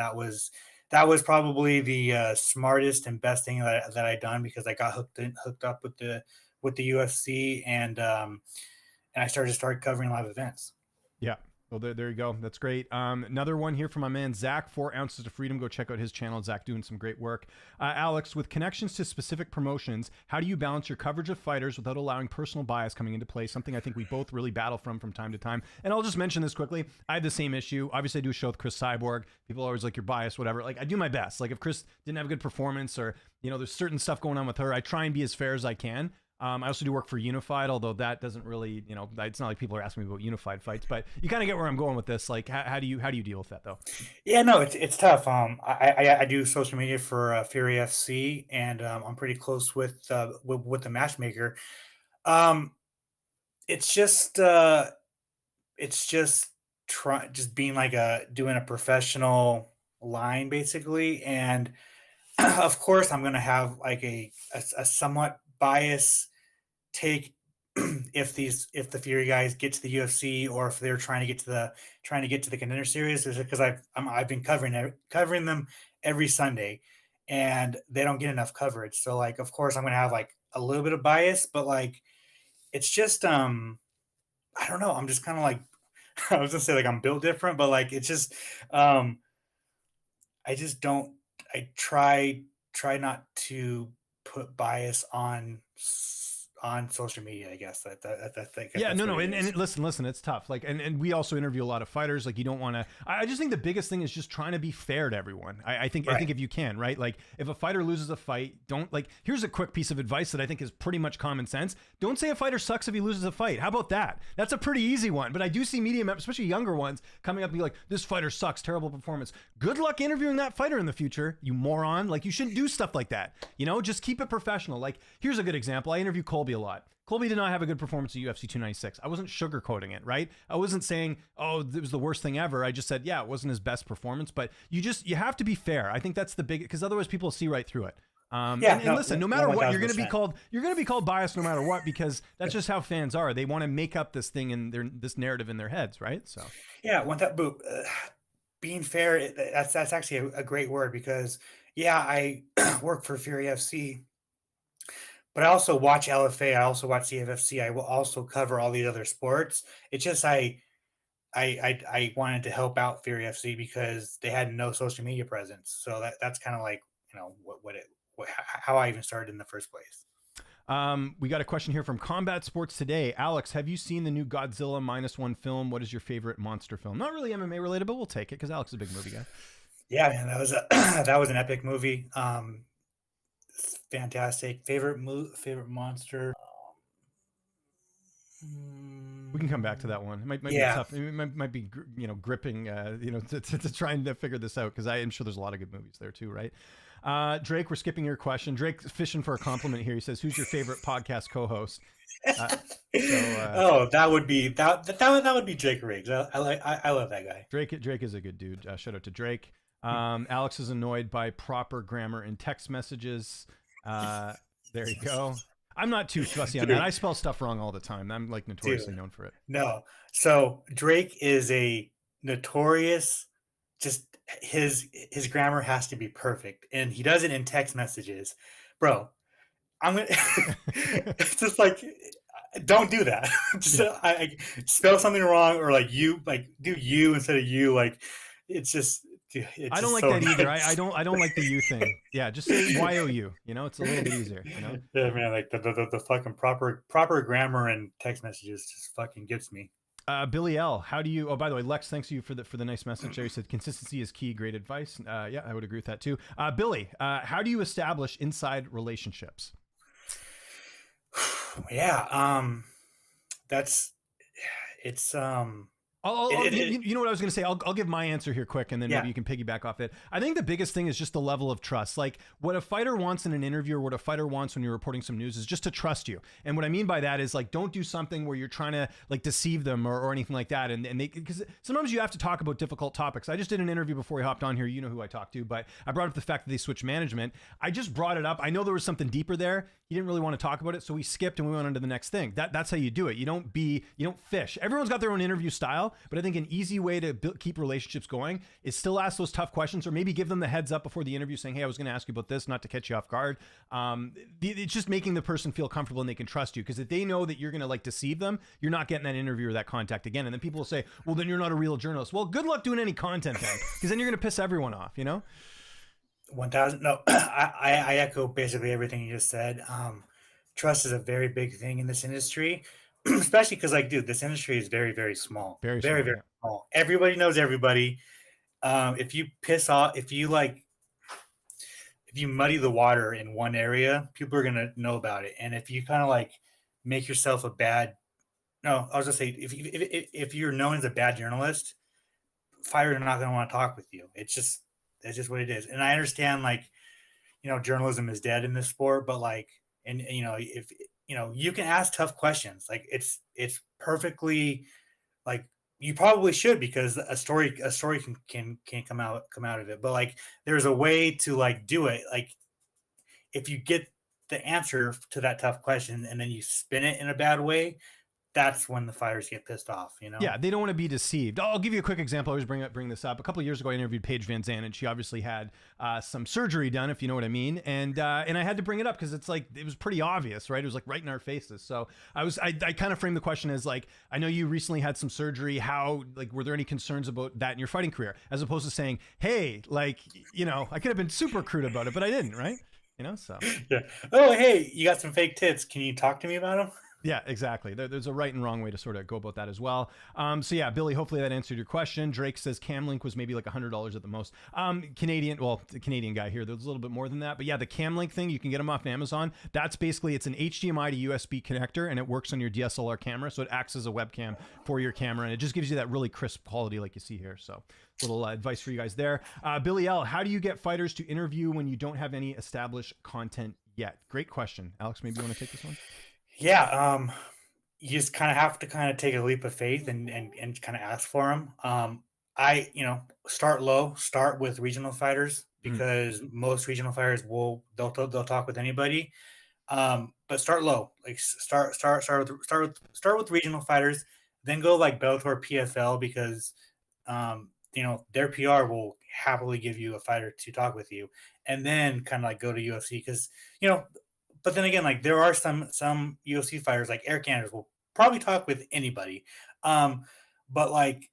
that was probably the smartest and best thing that I done, because I got hooked up with the UFC, and I started covering live events. Yeah. Well, there you go. That's great. Another one here from my man, Zach, 4 Ounces of Freedom. Go check out his channel. Zach doing some great work. Alex, with connections to specific promotions, how do you balance your coverage of fighters without allowing personal bias coming into play? Something I think we both really battle from time to time. And I'll just mention this quickly. I have the same issue. Obviously, I do a show with Chris Cyborg. People are always like, you're biased, whatever. Like, I do my best. Like, if Chris didn't have a good performance, or, there's certain stuff going on with her, I try and be as fair as I can. I also do work for Unified, although that doesn't really, it's not like people are asking me about Unified fights, but you kind of get where I'm going with this. Like, how do you deal with that though? Yeah, no, it's tough. I do social media for Fury FC, and I'm pretty close with the matchmaker. Um, it's just just being like doing a professional line basically, and of course I'm gonna have like a somewhat bias take if the Fury guys get to the UFC, or if they're trying to get to the Contender Series, is because I've been covering them every Sunday, and they don't get enough coverage. So like, of course I'm gonna have like a little bit of bias, but like it's just I don't know. I'm just kind of like I was gonna say like I'm built different, but like it's just um I just don't I try not to put bias on social media, I guess. Yeah, That's what no, it is. and listen, it's tough. Like, and we also interview a lot of fighters. Like, you don't want to. I just think the biggest thing is just trying to be fair to everyone. I think Right. if you can, right? Like, if a fighter loses a fight, don't like. Here's a quick piece of advice that I think is pretty much common sense. Don't say a fighter sucks if he loses a fight. How about that? That's a pretty easy one. But I do see media members, especially younger ones, coming up and be like, "This fighter sucks, terrible performance." Good luck interviewing that fighter in the future, you moron. Like, you shouldn't do stuff like that. Just keep it professional. Like, here's a good example. I interview Colby a lot. Colby did not have a good performance at UFC 296. I wasn't sugarcoating it, right? I wasn't saying, oh, it was the worst thing ever. I just said, yeah, it wasn't his best performance, but you have to be fair. I think that's the big, because otherwise people see right through it. Yeah, and listen, no matter what, you're going to be 1000%. called biased no matter what, because that's just how fans are. They want to make up this thing in this narrative in their heads, right? So Yeah, one that but being fair, that's actually a great word, because yeah, I work for Fury FC, but I also watch LFA, I also watch CFFC, I will also cover all these other sports. It's just I wanted to help out Fury FC because they had no social media presence. So that's kind of like, how I even started in the first place. we got a question here from Combat Sports Today. Alex, have you seen the new Godzilla -1 film? What is your favorite monster film? Not really MMA related, but we'll take it because Alex is a big movie guy. Yeah, man, that was an epic movie. Fantastic. Favorite monster. We can come back to that one. It might be Yeah. tough. It might be gripping. To trying to figure this out, because I am sure there's a lot of good movies there too, right? Drake, we're skipping your question. Drake's fishing for a compliment here. He says, "Who's your favorite podcast co-host?" That would be Jake Riggs. I love that guy. Drake is a good dude. Shout out to Drake. Alex is annoyed by proper grammar in text messages. There you go. I'm not too fussy on that. I spell stuff wrong all the time. I'm like notoriously known for it. No. So Drake is a notorious, just his grammar has to be perfect, and he does it in text messages. Bro, I'm gonna it's just like, don't do that. Just I spell something wrong, or like do you instead of you. Like, it's just I don't like that either. I don't like the you thing. Yeah, just say YOU. It's a little bit easier. Yeah, man. Like the fucking proper grammar and text messages just fucking gets me. Billy L, how do you? Oh, by the way, Lex, thanks you for the nice message there. He said consistency is key. Great advice. Yeah, I would agree with that too. Billy, how do you establish inside relationships? Yeah, it's you know what I was going to say? I'll give my answer here quick, and then maybe you can piggyback off it. I think the biggest thing is just the level of trust. Like, what a fighter wants in an interview, or what a fighter wants when you're reporting some news, is just to trust you. And what I mean by that is, like, don't do something where you're trying to like deceive them or anything like that. And they, because sometimes you have to talk about difficult topics. I just did an interview before we hopped on here. You know who I talked to, but I brought up the fact that they switched management. I just brought it up. I know there was something deeper there. He didn't really want to talk about it, so we skipped and we went on to the next thing. That's how you do it. You don't fish. Everyone's got their own interview style. well. But I think an easy way to keep relationships going is still ask those tough questions, or maybe give them the heads up before the interview saying, hey, I was going to ask you about this, not to catch you off guard. It's just making the person feel comfortable and they can trust you, because if they know that you're going to like deceive them, you're not getting that interview or that contact again. And then people will say, well, then you're not a real journalist. Well, good luck doing any content then, because then you're going to piss everyone off, you know? 1000. No, I echo basically everything you just said. Trust is a very big thing in this industry, especially because, like, dude, this industry is very, very small. Very Very, small, very yeah. small. Everybody knows everybody. If you piss off, if you muddy the water in one area, people are gonna know about it. And if you kind of like make yourself a bad, no, I was gonna say, if you're known as a bad journalist, fighters are not gonna want to talk with you. That's just what it is. And I understand, like, journalism is dead in this sport, but like, and if you can ask tough questions, like it's perfectly, like, you probably should, because a story can come out of it. But like, there's a way to like do it. Like, if you get the answer to that tough question and then you spin it in a bad way, that's when the fighters get pissed off, Yeah, they don't want to be deceived. I'll give you a quick example. I always bring this up. A couple of years ago, I interviewed Paige Van Zandt, and she obviously had some surgery done, if you know what I mean. And I had to bring it up because it's like, it was pretty obvious, right? It was like right in our faces. So I kind of framed the question as like, I know you recently had some surgery. How, like, were there any concerns about that in your fighting career? As opposed to saying, hey, like, I could have been super crude about it, but I didn't, right? So. Yeah. Oh, hey, you got some fake tits. Can you talk to me about them? Yeah, exactly. There's a right and wrong way to sort of go about that as well. So yeah, Billy, hopefully that answered your question. Drake says Camlink was maybe like $100 at the most. The Canadian guy here, there's a little bit more than that. But yeah, the Camlink thing, you can get them off Amazon. That's basically, it's an HDMI to USB connector, and it works on your DSLR camera. So it acts as a webcam for your camera, and it just gives you that really crisp quality like you see here. So little advice for you guys there. Billy L, how do you get fighters to interview when you don't have any established content yet? Great question. Alex, maybe you want to take this one? Yeah, you just kind of have to take a leap of faith and kind of ask for them. Start low, start with regional fighters, because most regional fighters they'll talk with anybody. But start low, like start with regional fighters, then go like Bellator, PFL, because their PR will happily give you a fighter to talk with you, and then kind of like go to UFC, because but then again, like, there are some UFC fighters, like Eric Anders, will probably talk with anybody. But like,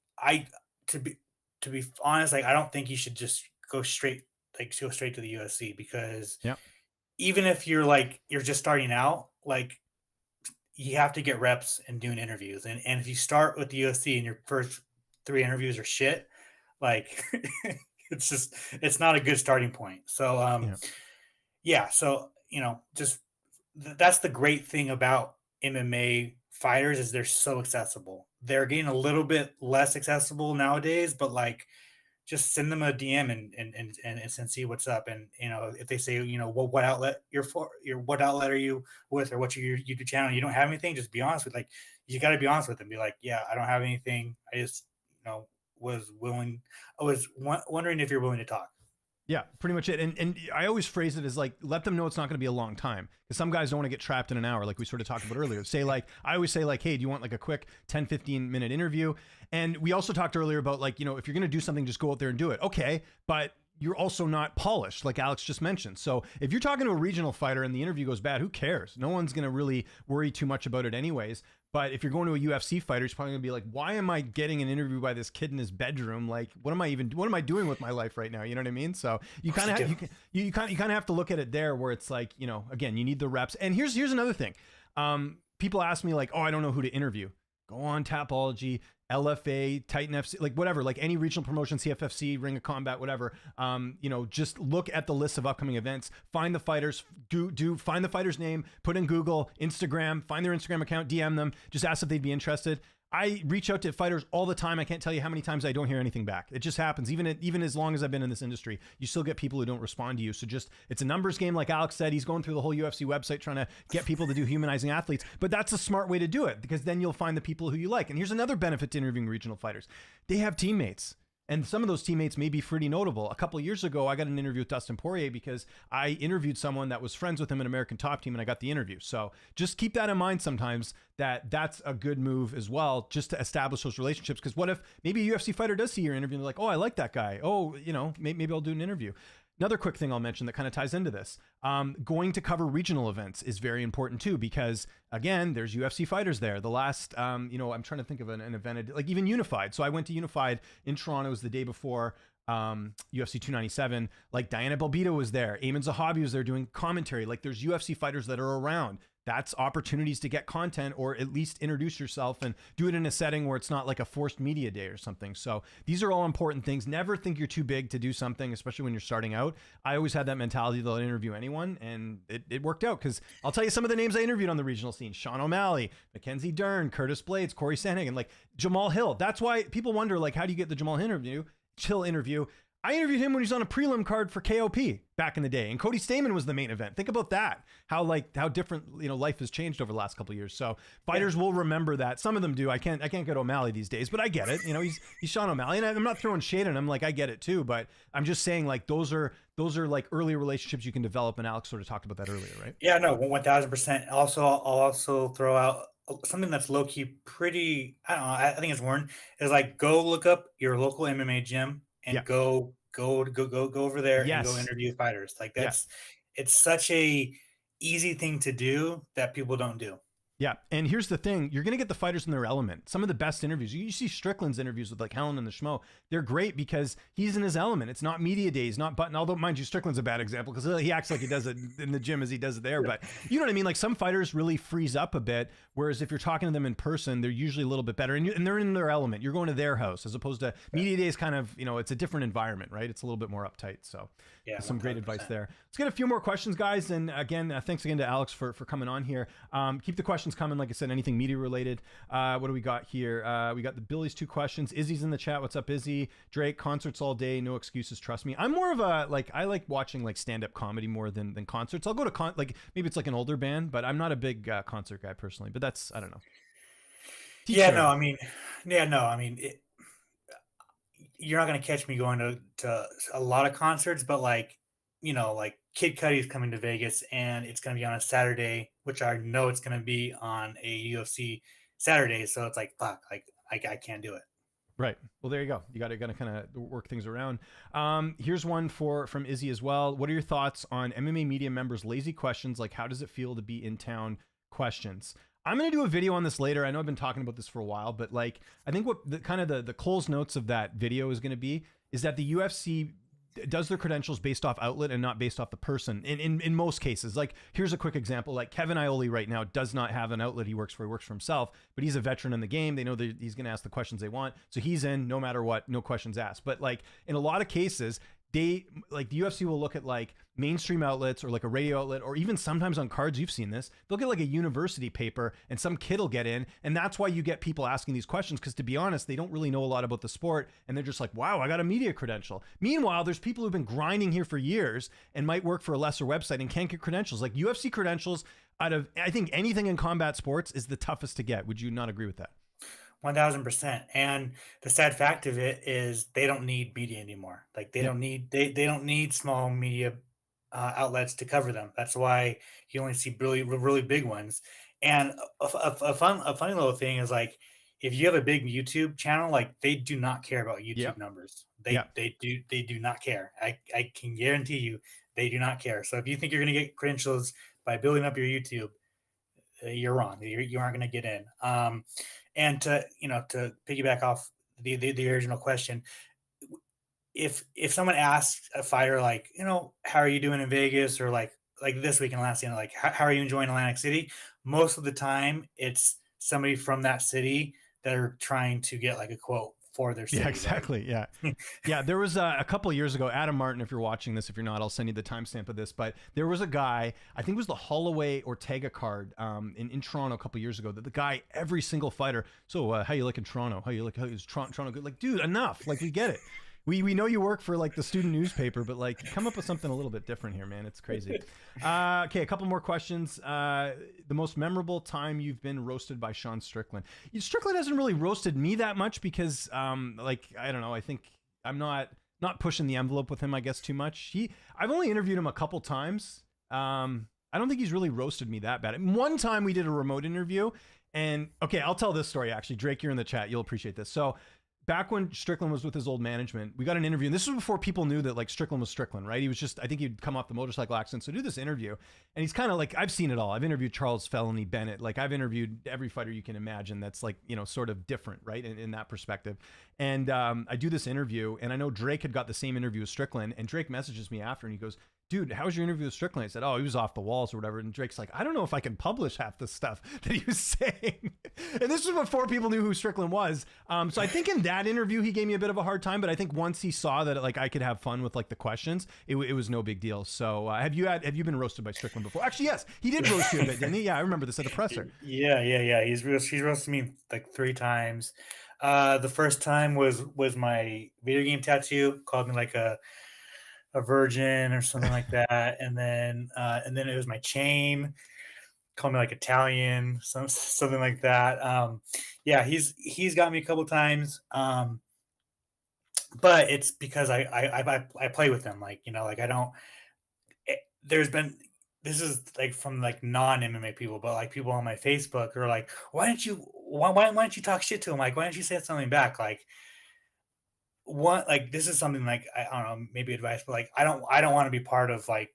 to be honest, like, I don't think you should just go straight to the UFC, because even if you're just starting out, like, you have to get reps and doing interviews. And if you start with the UFC and your first 3 interviews are shit, like, it's not a good starting point. So so just that's the great thing about MMA fighters, is they're so accessible. They're getting a little bit less accessible nowadays, but like, just send them a DM and see what's up. And if they say, what outlet what outlet are you with, or what's your YouTube channel, you don't have anything, just be honest with, like, you got to be honest with them. Be like, yeah, I don't have anything. I just was wondering if you're willing to talk. Yeah, pretty much it. And I always phrase it as like, let them know it's not going to be a long time, because some guys don't want to get trapped in an hour, like we sort of talked about earlier. I always say like, hey, do you want like a quick 10, 15 minute interview? And we also talked earlier about like, if you're going to do something, just go out there and do it. Okay. But you're also not polished, like Alex just mentioned. So if you're talking to a regional fighter and the interview goes bad, who cares? No one's going to really worry too much about it anyways. But if you're going to a UFC fighter, it's probably gonna be like, why am I getting an interview by this kid in his bedroom? Like, what am I doing with my life right now? You know what I mean? So you kind of have to look at it there, where it's like, again, you need the reps. And here's another thing. People ask me like, oh, I don't know who to interview. Go on Tapology, LFA, Titan FC, like whatever, like any regional promotion, CFFC, Ring of Combat, whatever. Just look at the list of upcoming events, find the fighters, find the fighter's name, put in Google, Instagram, find their Instagram account, DM them, just ask if they'd be interested. I reach out to fighters all the time. I can't tell you how many times I don't hear anything back. It just happens. Even as long as I've been in this industry, you still get people who don't respond to you. So it's a numbers game. Like Alex said, he's going through the whole UFC website trying to get people to do humanizing athletes, but that's a smart way to do it, because then you'll find the people who you like. And here's another benefit to interviewing regional fighters. They have teammates. And some of those teammates may be pretty notable. A couple of years ago, I got an interview with Dustin Poirier because I interviewed someone that was friends with him in American Top Team, and I got the interview. So just keep that in mind sometimes, that that's a good move as well, just to establish those relationships. Because what if maybe a UFC fighter does see your interview and they're like, oh, I like that guy. Oh, you know, maybe I'll do an interview. Another quick thing I'll mention that kind of ties into this, going to cover regional events is very important too, because again, there's UFC fighters there. The last, you know, I'm trying to think of an event, like even Unified. So I went to Unified in Toronto. It was the day before UFC 297. Like Diana Belbita was there. Eamon Zahabi was there doing commentary. Like there's UFC fighters that are around. That's opportunities to get content, or at least introduce yourself and do it in a setting where it's not like a forced media day or something. So these are all important things. Never think you're too big to do something, especially when you're starting out. I always had that mentality that I'll interview anyone, and it worked out, because I'll tell you some of the names I interviewed on the regional scene: Sean O'Malley, Mackenzie Dern, Curtis Blades, Corey Sandhagen, like Jamal Hill. That's why people wonder, like, how do you get the Jamal Hill interview? I interviewed him when he was on a prelim card for KOP back in the day, and Cody Stamen was the main event. Think about that. How different, you know, life has changed over the last couple of years. So fighters will remember that. Some of them do. I can't get O'Malley these days, but I get it. You know, he's Sean O'Malley, and I'm not throwing shade at him. Like, I get it too, but I'm just saying, like, those are like early relationships you can develop, and Alex sort of talked about that earlier, right? Yeah, no, 1000%. Also, I'll also throw out something that's low key pretty. I don't know. I think it's worn is like, go look up your local MMA gym and go over there and go interview fighters. Like it's such a easy thing to do that people don't do. Yeah. And here's the thing. You're going to get the fighters in their element. Some of the best interviews, you see Strickland's interviews with like Helen and the Schmo. They're great because he's in his element. It's not media days, not button. Although, mind you, Strickland's a bad example because he acts like he does it in the gym as he does it there. But you know what I mean? Like, some fighters really freeze up a bit. Whereas if you're talking to them in person, they're usually a little bit better, and they're in their element. You're going to their house, as opposed to media days. Kind of, you know, it's a different environment, right? It's a little bit more uptight. So yeah, some 100%. Great advice there. Let's get a few more questions, guys. And again, thanks again to Alex for coming on here. Keep the questions coming. Like I said, anything media related. What do we got here? We got the Billy's 2 questions. Izzy's in the chat. What's up, Izzy? Drake, concerts all day, no excuses, trust me. I'm more of a, like, I like watching like stand-up comedy more than concerts. I'll go to like maybe it's like an older band, but I'm not a big concert guy personally. But that's, I don't know. Yeah, no, I mean, you're not going to catch me going to a lot of concerts, but like, you know, like Kid Cudi's coming to Vegas, and it's going to be on a Saturday, which I know it's going to be on a UFC Saturday. So it's like, fuck, like I can't do it. Right. Well, there you go. You got to kind of work things around. Here's one from Izzy as well. What are your thoughts on MMA media members' lazy questions? Like, how does it feel to be in town questions? I'm going to do a video on this later. I know I've been talking about this for a while, but like, I think what the Cole's notes of that video is going to be is that the UFC does their credentials based off outlet and not based off the person in most cases. Like, here's a quick example. Like, Kevin Iole right now does not have an outlet he works for himself, but he's a veteran in the game. They know that he's going to ask the questions they want, so he's in no matter what, no questions asked. But like, in a lot of cases, the UFC will look at like mainstream outlets or like a radio outlet, or even sometimes on cards, you've seen this, they'll get like a university paper and some kid will get in. And that's why you get people asking these questions, because to be honest, they don't really know a lot about the sport. And they're just like, wow, I got a media credential. Meanwhile, there's people who've been grinding here for years and might work for a lesser website and can't get credentials. Like, UFC credentials out of, I think, anything in combat sports is the toughest to get. Would you not agree with that? 1000%. And the sad fact of it is they don't need media anymore. Like, they don't need small media outlets to cover them. That's why you only see really big ones. And a funny little thing is, like, if you have a big YouTube channel, like, they do not care about YouTube numbers. They do not care. I can guarantee you they do not care. So if you think you're going to get credentials by building up your YouTube, you're wrong. You aren't going to get in. And to piggyback off the original question, if someone asks a fighter, like, you know, how are you doing in Vegas, or like this week in Atlantic, like, how are you enjoying Atlantic City? Most of the time, it's somebody from that city that are trying to get like a quote for their city. Yeah, exactly. Right? Yeah. Yeah. There was a couple of years ago, Adam Martin, if you're watching this, if you're not, I'll send you the timestamp of this, but there was a guy, I think it was the Holloway Ortega card in Toronto a couple of years ago, that the guy, every single fighter, so how you like in Toronto? How is Toronto good? Like, dude, enough. Like, we get it. We know you work for like the student newspaper, but like, come up with something a little bit different here, man. It's crazy. Okay, a couple more questions. The most memorable time you've been roasted by Sean Strickland. Strickland hasn't really roasted me that much because, like, I don't know. I think I'm not pushing the envelope with him, I guess, too much. I've only interviewed him a couple times. I don't think he's really roasted me that bad. One time we did a remote interview, and okay, I'll tell this story actually. Drake, you're in the chat. You'll appreciate this. So back when Strickland was with his old management, we got an interview, and this was before people knew that like Strickland was Strickland, right? He was just, I think he'd come off the motorcycle accident. So do this interview, and he's kind of like, I've seen it all. I've interviewed Charles Felony Bennett. Like I've interviewed every fighter you can imagine that's like, sort of different, right? In that perspective. And I do this interview, and I know Drake had got the same interview with Strickland, and Drake messages me after, and he goes, dude, how was your interview with Strickland? I said, oh, he was off the walls or whatever. And Drake's like, I don't know if I can publish half the stuff that he was saying. And this was before people knew who Strickland was. So I think in that interview, he gave me a bit of a hard time. But I think once he saw that like I could have fun with like the questions, it was no big deal. So have you been roasted by Strickland before? Actually, yes, he did roast you a bit, didn't he? Yeah, I remember this at the presser. Yeah. He's roasted me like 3 times. The first time was my video game tattoo. Called me like a virgin or something like that, and then it was my chain. Called me like Italian, something like that. Yeah, he's got me a couple times, but it's because I play with him, like like I don't. There's been, this is like from like non MMA people, but like people on my Facebook are like, why don't you talk shit to him? Like, why don't you say something back? Like, what, like, this is something like, I don't know, maybe advice, but like I don't want to be part of like,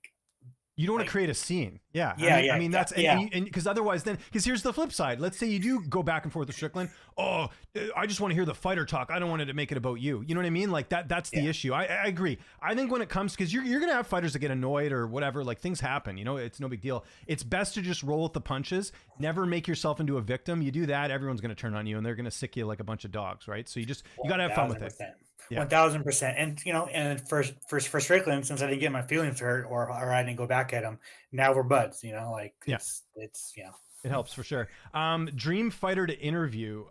you don't want to create a scene. Yeah. Yeah. I mean that's, yeah. and because otherwise then, because here's the flip side. Let's say you do go back and forth with Strickland. Oh, I just want to hear the fighter talk. I don't want it to make it about you. You know what I mean? Like that's the issue. I agree. I think when it comes, because you're going to have fighters that get annoyed or whatever, like things happen, it's no big deal. It's best to just roll with the punches. Never make yourself into a victim. You do that, everyone's going to turn on you and they're going to sick you like a bunch of dogs, right? So you got to have fun with it. Yeah. 1000%. And and for Strickland, since I didn't get my feelings hurt or I didn't go back at him, now we're buds. Like it's it helps for sure. Dream fighter to interview.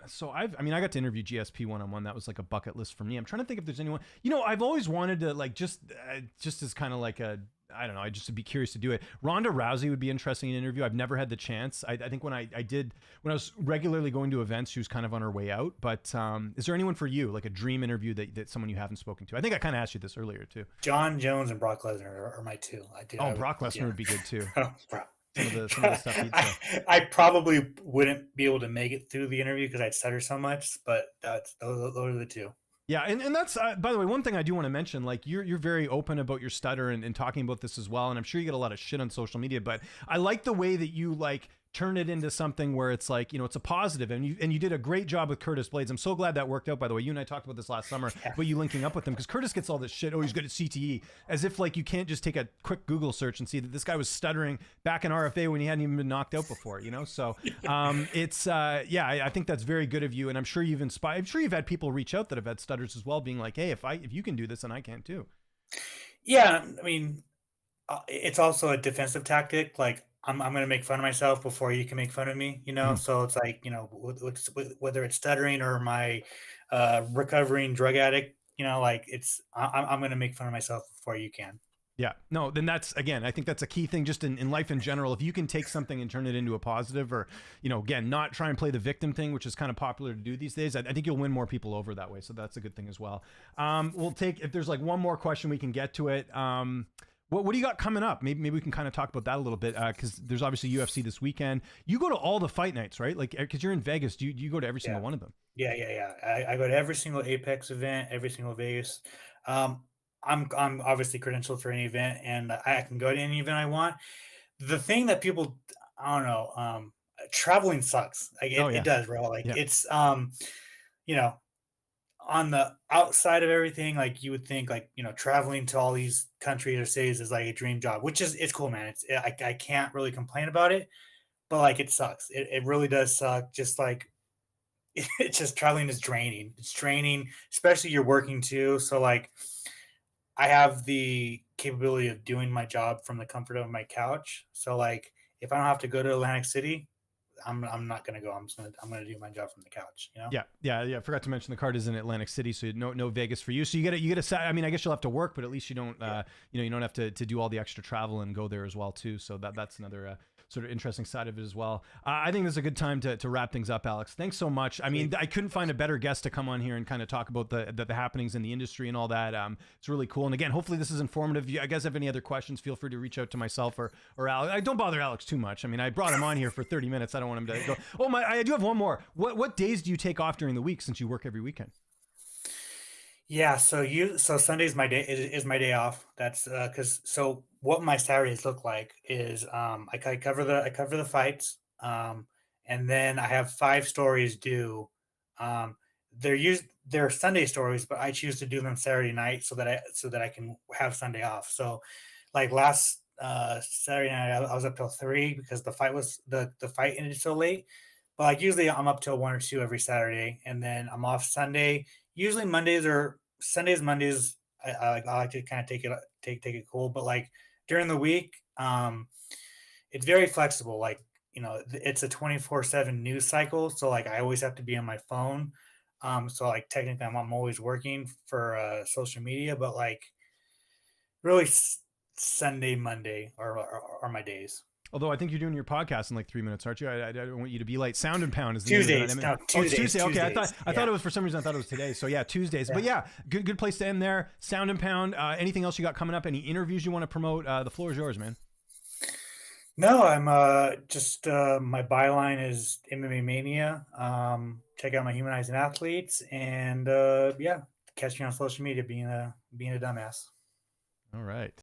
So I got to interview GSP one-on-one. That was like a bucket list for me. I'm trying to think if there's anyone. I've always wanted to like just as kind of like a, I don't know, I just would be curious to do it. Ronda Rousey would be interesting in an interview. I've never had the chance. I think when I was regularly going to events, she was kind of on her way out. But is there anyone for you, like a dream interview that someone you haven't spoken to? I think I kind of asked you this earlier too. John Jones and Brock Lesnar are my two. Brock Lesnar would be good too. Some of the stuff he'd say. I probably wouldn't be able to make it through the interview because I'd stutter so much, but those are the two. Yeah, and that's by the way, one thing I do want to mention, like you're very open about your stutter and talking about this as well, and I'm sure you get a lot of shit on social media, but I like the way that you like turn it into something where it's like, it's a positive, and you did a great job with Curtis Blades. I'm so glad that worked out, by the way. You and I talked about this last summer, but you linking up with him, because Curtis gets all this shit. Oh, he's good at CTE, as if like you can't just take a quick Google search and see that this guy was stuttering back in RFA when he hadn't even been knocked out before, So it's I think that's very good of you, and I'm sure you've inspired. I'm sure you've had people reach out that have had stutters as well, being like, hey, if you can do this, then I can too. Yeah, I mean, it's also a defensive tactic. Like I'm going to make fun of myself before you can make fun of me, Mm-hmm. So it's like, whether it's stuttering or my recovering drug addict, like I'm going to make fun of myself before you can. Yeah, no, then that's, again, I think that's a key thing just in life in general. If you can take something and turn it into a positive, or, again, not try and play the victim thing, which is kind of popular to do these days, I think you'll win more people over that way. So that's a good thing as well. We'll take, if there's like one more question, we can get to it. What do you got coming up? Maybe we can kind of talk about that a little bit, because there's obviously UFC this weekend. You go to all the fight nights, right? Like, because you're in Vegas, do you go to every single one of them? Yeah. I go to every single Apex event, every single Vegas. I'm obviously credentialed for any event, and I can go to any event I want. The thing that people, I don't know, traveling sucks. Like it does, bro. Like it's on the outside of everything, like you would think, like traveling to all these countries or cities is like a dream job, which is, it's cool, man. I can't really complain about it, but like it sucks. It really does suck. Just like it's just, traveling is draining. It's draining, especially you're working too. So like I have the capability of doing my job from the comfort of my couch. So like if I don't have to go to Atlantic City, I'm not gonna go. I'm gonna do my job from the couch. Yeah. I forgot to mention the card is in Atlantic City, so no Vegas for you. So you get a. I mean, I guess you'll have to work, but at least you don't you don't have to do all the extra travel and go there as well too. So that's another. sort of interesting side of it as well. I think this is a good time to wrap things up, Alex. Thanks so much. I mean, I couldn't find a better guest to come on here and kind of talk about the happenings in the industry and all that. It's really cool. And again, hopefully this is informative. If you guys have any other questions, feel free to reach out to myself or Alex. I don't bother Alex too much. I mean, I brought him on here for 30 minutes. I don't want him to go. Oh my! I do have one more. What days do you take off during the week since you work every weekend? Yeah, so Sunday's my day is my day off. That's because so what my Saturdays look like is I cover the fights, and then I have 5 stories due. Um, they're Sunday stories, but I choose to do them Saturday night so that I can have Sunday off. So like last Saturday night I was up till 3 because the fight ended so late. But like usually I'm up till 1 or 2 every Saturday, and then I'm off Sunday. Usually Mondays. I like to kind of take it cool, but like during the week, it's very flexible. Like it's a 24/7 news cycle, so like I always have to be on my phone. So like technically, I'm always working for social media, but like really Sunday, Monday are my days. Although I think you're doing your podcast in like 3 minutes, aren't you? I don't want you to be late. Sound and Pound is the name of Tuesdays. it. No, Oh, it's Tuesdays. Tuesday. Okay, Tuesdays. I thought it was for some reason. I thought it was today. So yeah, Tuesdays. Yeah. But yeah, good place to end there. Sound and Pound. Anything else you got coming up? Any interviews you want to promote? The floor is yours, man. No, I'm just my byline is MMA Mania. Check out my Humanizing Athletes, and yeah, catch me on social media being a dumbass. All right.